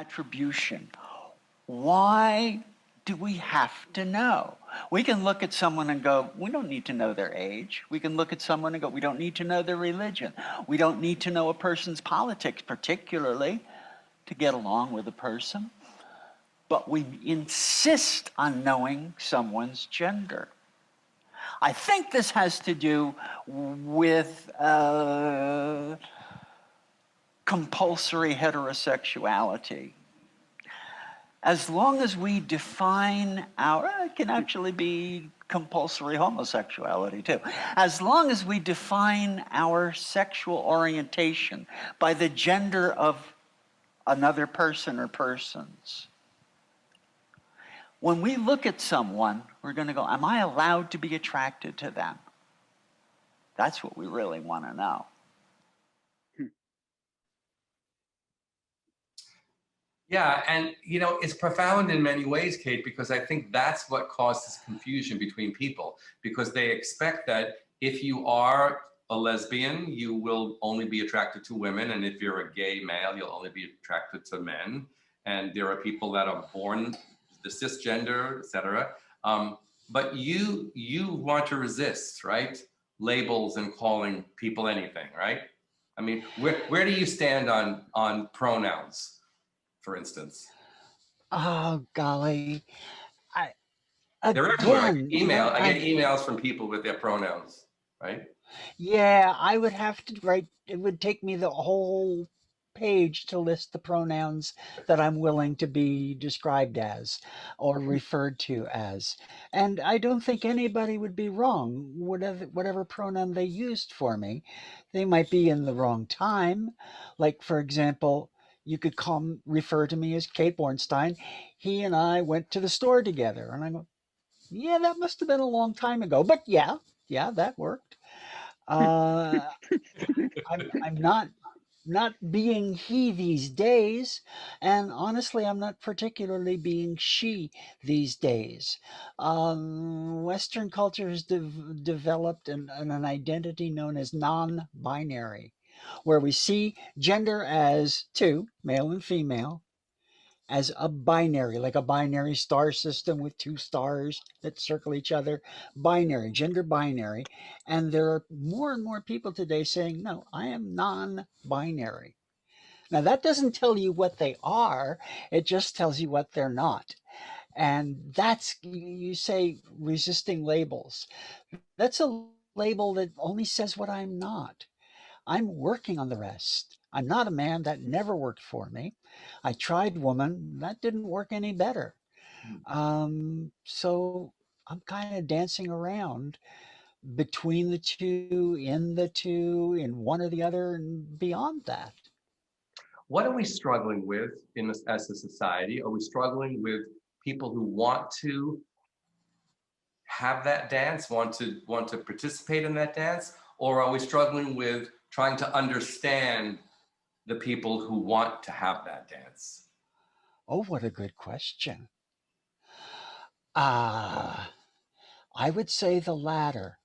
attribution. Why do we have to know? We can look at someone and go, we don't need to know their age. We can look at someone and go, we don't need to know their religion. We don't need to know a person's politics, particularly to get along with a person. But we insist on knowing someone's gender. I think this has to do with compulsory heterosexuality. As long as we define it can actually be compulsory homosexuality too. As long as we define our sexual orientation by the gender of another person or persons, when we look at someone, we're going to go, am I allowed to be attracted to them? That's what we really want to know. Yeah, and it's profound in many ways, Kate, because I think that's what causes confusion between people, because they expect that if you are a lesbian, you will only be attracted to women, and if you're a gay male, you'll only be attracted to men. And there are people that are born the cisgender, etc. But you want to resist, right? Labels and calling people anything, right? I mean, where do you stand on pronouns, for instance? Oh, golly. They're everywhere. I Again, get emails from people with their pronouns, right? yeah, I would have to write, it would take me the whole page to list the pronouns that I'm willing to be described as or referred to as. And I don't think anybody would be wrong, whatever pronoun they used for me. They might be in the wrong time. Like, for example, you could refer to me as Kate Bornstein. He and I went to the store together. And I go, yeah, that must have been a long time ago. But yeah, that worked. I'm not being he these days, and honestly, I'm not particularly being she these days. Western culture has developed an identity known as non-binary, where we see gender as two, male and female, as a binary, like a binary star system with two stars that circle each other, binary, gender binary. And there are more and more people today saying, no, I am non-binary. Now, that doesn't tell you what they are, it just tells you what they're not. And that's, you say, resisting labels. That's a label that only says what I'm not. I'm working on the rest. I'm not a man. That never worked for me. I tried woman. That didn't work any better. So I'm kind of dancing around between the two, in one or the other, and beyond that. What are we struggling with as a society? Are we struggling with people who want to have that dance, want to participate in that dance, or are we struggling with trying to understand the people who want to have that dance? Oh, what a good question. I would say the latter.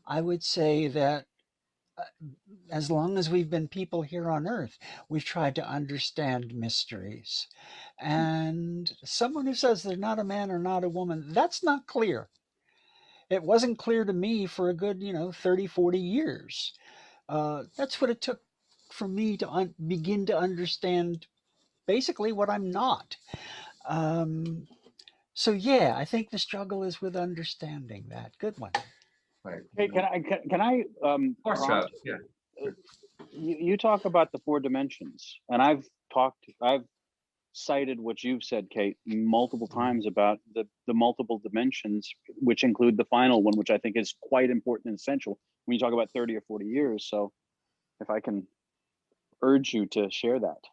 I would say that as long as we've been people here on earth, we've tried to understand mysteries. And someone who says they're not a man or not a woman, that's not clear. It wasn't clear to me for a good, 30, 40 years. That's what it took for me to begin to understand basically what I'm not. So yeah, I think the struggle is with understanding that. Good one. Right. Hey, can I Of course, prompt? yeah. You talk about the 4 dimensions, and I've cited what you've said, Kate, multiple times about the multiple dimensions, which include the final one, which I think is quite important and essential when you talk about 30 or 40 years. So if I can urge you to share that.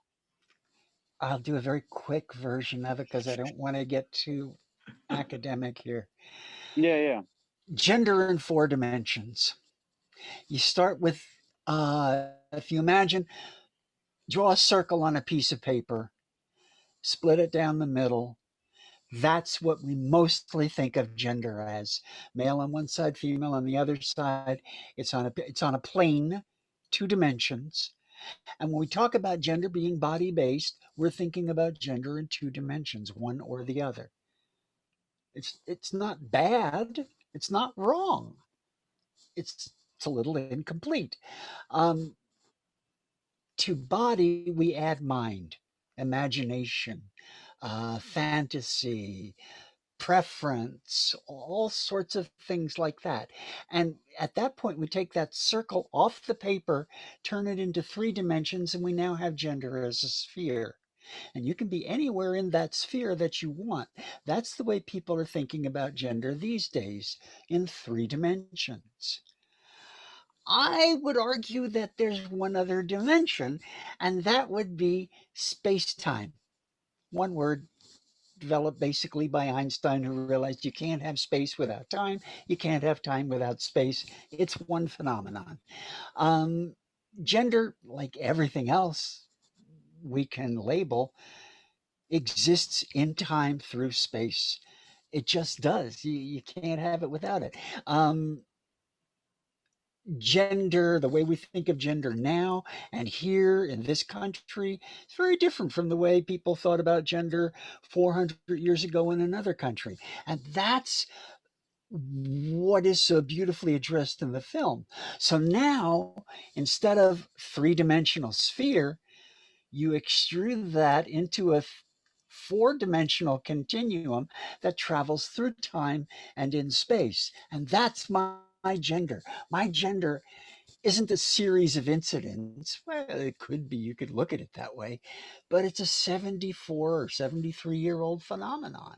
I'll do a very quick version of it because I don't want to get too academic here. Yeah. Gender in 4 dimensions. You start with, if you imagine, draw a circle on a piece of paper, split it down the middle. That's what we mostly think of gender as. Male on one side, female on the other side. It's on a plane, 2 dimensions. And when we talk about gender being body based, we're thinking about gender in two dimensions, one or the other. It's not bad. It's not wrong. It's a little incomplete. Um, to body, we add mind, imagination, fantasy, preference, all sorts of things like that. And at that point, we take that circle off the paper, turn it into three dimensions, and we now have gender as a sphere. And you can be anywhere in that sphere that you want. That's the way people are thinking about gender these days, in three dimensions. I would argue that there's one other dimension, and that would be space time. One word, developed basically by Einstein, who realized you can't have space without time, you can't have time without space. It's one phenomenon. Um, Gender, like everything else we can label, exists in time through space. It just does. You can't have it without it. Gender, the way we think of gender now and here in this country, is very different from the way people thought about gender 400 years ago in another country. And that's what is so beautifully addressed in the film. So now, instead of three-dimensional sphere, you extrude that into a four-dimensional continuum that travels through time and in space. And that's my gender. My gender isn't a series of incidents. Well, it could be, you could look at it that way, but it's a 74 or 73-year-old phenomenon.